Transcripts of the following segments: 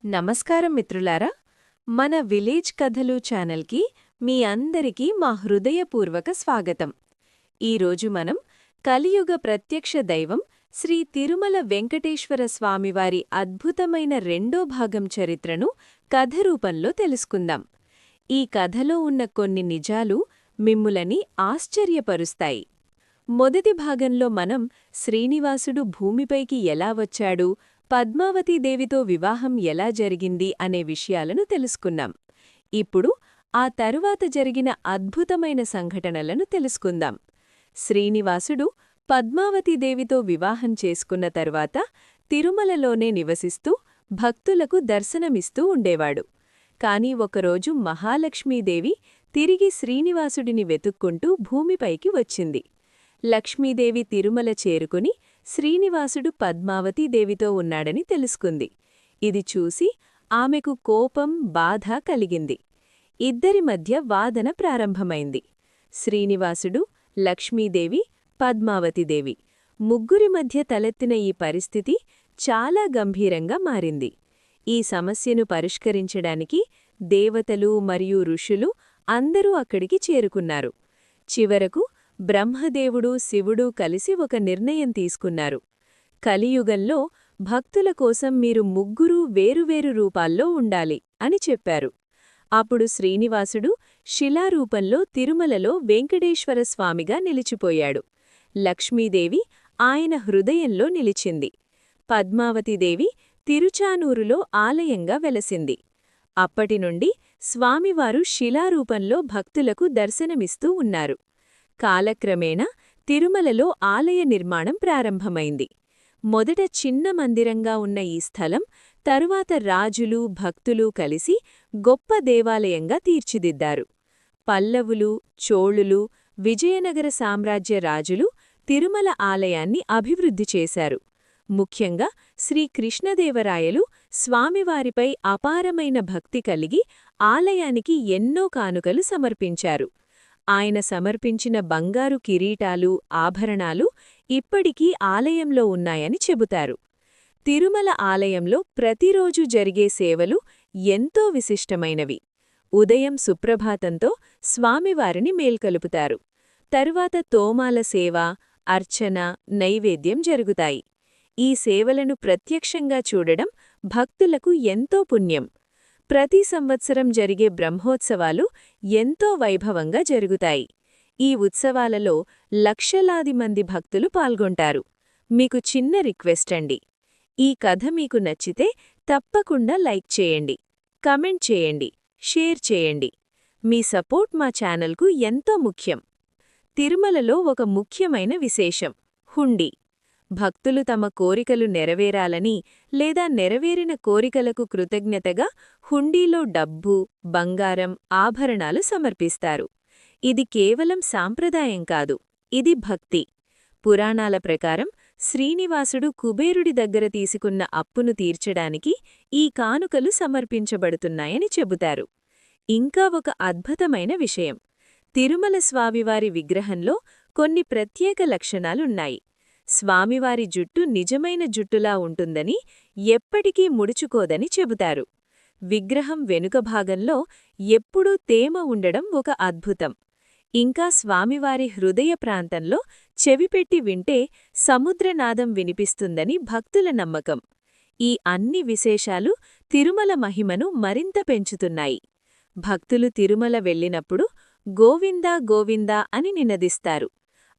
నమస్కారం మిత్రులారా, మన విలేజ్ కథలు ఛానల్కి మీ అందరికీ మా హృదయపూర్వక స్వాగతం. ఈరోజు మనం కలియుగ ప్రత్యక్ష దైవం శ్రీ తిరుమల వెంకటేశ్వర స్వామివారి అద్భుతమైన రెండో భాగం చరిత్రను కథ రూపంలో తెలుసుకుందాం. ఈ కథలో ఉన్న కొన్ని నిజాలు మిమ్ములని ఆశ్చర్యపరుస్తాయి. మొదటి భాగంలో మనం శ్రీనివాసుడు భూమిపైకి ఎలా వచ్చాడు, పద్మావతీదేవితో వివాహం ఎలా జరిగింది అనే విషయాలను తెలుసుకున్నాం. ఇప్పుడు ఆ తరువాత జరిగిన అద్భుతమైన సంఘటనలను తెలుసుకుందాం. శ్రీనివాసుడు పద్మావతీదేవితో వివాహం చేసుకున్న తరువాత తిరుమలలోనే నివసిస్తూ భక్తులకు దర్శనమిస్తూ ఉండేవాడు. కాని ఒకరోజు మహాలక్ష్మీదేవి తిరిగి శ్రీనివాసుడిని వెతుక్కుంటూ భూమిపైకి వచ్చింది. లక్ష్మీదేవి తిరుమల చేరుకుని శ్రీనివాసుడు పద్మావతీదేవితో ఉన్నాడని తెలుసుకుంది. ఇది చూసి ఆమెకు కోపం, బాధ కలిగింది. ఇద్దరి మధ్య వాదన ప్రారంభమైంది. శ్రీనివాసుడు, లక్ష్మీదేవి, పద్మావతీదేవి ముగ్గురి మధ్య తలెత్తిన ఈ పరిస్థితి చాలా గంభీరంగా మారింది. ఈ సమస్యను పరిష్కరించడానికి దేవతలు మరియు ఋషులు అందరూ అక్కడికి చేరుకున్నారు. చివరకు బ్రహ్మదేవుడు, శివుడు కలిసి ఒక నిర్ణయం తీసుకున్నారు. కలియుగంలో భక్తుల కోసం మీరు ముగ్గురూ వేరువేరు రూపాల్లో ఉండాలి అని చెప్పారు. అప్పుడు శ్రీనివాసుడు శిలారూపంలో తిరుమలలో వెంకటేశ్వర స్వామిగా నిలిచిపోయాడు. లక్ష్మీదేవి ఆయన హృదయంలో నిలిచింది. పద్మావతీదేవి తిరుచానూరులో ఆలయంగా వెలసింది. అప్పటినుండి స్వామివారు శిలారూపంలో భక్తులకు దర్శనమిస్తూ ఉన్నారు. కాలక్రమేణా తిరుమలలో ఆలయ నిర్మాణం ప్రారంభమైంది. మొదట చిన్న మందిరంగా ఉన్న ఈ స్థలం తరువాత రాజులు, భక్తులు కలిసి గొప్ప దేవాలయంగా తీర్చిదిద్దారు. పల్లవులు, చోళులు, విజయనగర సామ్రాజ్య రాజులు తిరుమల ఆలయాన్ని అభివృద్ధి చేశారు. ముఖ్యంగా శ్రీకృష్ణదేవరాయలు స్వామివారిపై అపారమైన భక్తి కలిగి ఆలయానికి ఎన్నో కానుకలు సమర్పించారు. ఆయన సమర్పించిన బంగారు కిరీటాలు, ఆభరణాలు ఇప్పటికీ ఆలయంలో ఉన్నాయని చెబుతారు. తిరుమల ఆలయంలో ప్రతిరోజు జరిగే సేవలు ఎంతో విశిష్టమైనవి. ఉదయం సుప్రభాతంతో స్వామివారిని మేల్కొలుపుతారు. తరువాత తోమాల సేవ, అర్చన, నైవేద్యం జరుగుతాయి. ఈ సేవలను ప్రత్యక్షంగా చూడడం భక్తులకు ఎంతో పుణ్యం. ప్రతి సంవత్సరం జరిగే బ్రహ్మోత్సవాలు ఎంతో వైభవంగా జరుగుతాయి. ఈ ఉత్సవాలలో లక్షలాది మంది భక్తులు పాల్గొంటారు. మీకు చిన్న రిక్వెస్ట్ అండి. ఈ కథ మీకు నచ్చితే తప్పకుండా లైక్ చేయండి, కమెంట్ చేయండి, షేర్ చేయండి. మీ సపోర్ట్ మా ఛానల్కు ఎంతో ముఖ్యం. తిరుమలలో ఒక ముఖ్యమైన విశేషం హుండీ. భక్తులు తమ కోరికలు నెరవేరాలని లేదా నెరవేరిన కోరికలకు కృతజ్ఞతగా హుండీలో డబ్బు, బంగారం, ఆభరణాలు సమర్పిస్తారు. ఇది కేవలం సాంప్రదాయం కాదు, ఇది భక్తి. పురాణాల ప్రకారం శ్రీనివాసుడు కుబేరుడి దగ్గర తీసుకున్న అప్పును తీర్చడానికి ఈ కానుకలు సమర్పించబడుతున్నాయని చెబుతారు. ఇంకా ఒక అద్భుతమైన విషయం, తిరుమల స్వామివారి విగ్రహంలో కొన్ని ప్రత్యేక లక్షణాలున్నాయి. స్వామివారి జుట్టు నిజమైన జుట్టులా ఉంటుందని, ఎప్పటికీ ముడుచుకోదని చెబుతారు. విగ్రహం వెనుక భాగంలో ఎప్పుడూ తేమ ఉండడం ఒక అద్భుతం. ఇంకా స్వామివారి హృదయ ప్రాంతంలో చెవిపెట్టి వింటే సముద్రనాదం వినిపిస్తుందని భక్తుల నమ్మకం. ఈ అన్ని విశేషాలు తిరుమల మహిమను మరింత పెంచుతున్నాయి. భక్తులు తిరుమల వెళ్ళినప్పుడు గోవిందా గోవిందా అని నినదిస్తారు.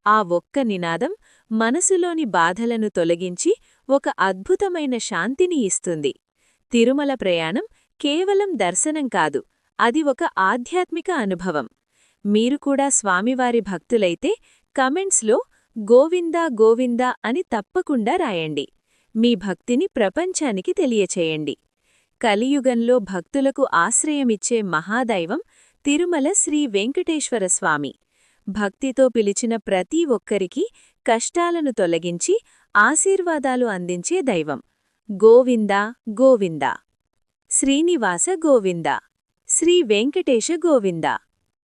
ఆ ఒక్క నినాదం మనసులోని బాధలను తొలగించి ఒక అద్భుతమైన శాంతిని ఇస్తుంది. తిరుమల ప్రయాణం కేవలం దర్శనం కాదు, అది ఒక ఆధ్యాత్మిక అనుభవం. మీరు కూడా స్వామివారి భక్తులైతే కమెంట్స్లో గోవిందా గోవిందా అని తప్పకుండా రాయండి. మీ భక్తిని ప్రపంచానికి తెలియచేయండి. కలియుగంలో భక్తులకు ఆశ్రయమిచ్చే మహాదైవం తిరుమల శ్రీ వెంకటేశ్వర స్వామి. భక్తితో పిలిచిన ప్రతి ఒక్కరికి కష్టాలను తొలగించి ఆశీర్వాదాలు అందించే దైవం. గోవిందా గోవిందా. శ్రీనివాస గోవిందా. శ్రీ వెంకటేశ గోవిందా.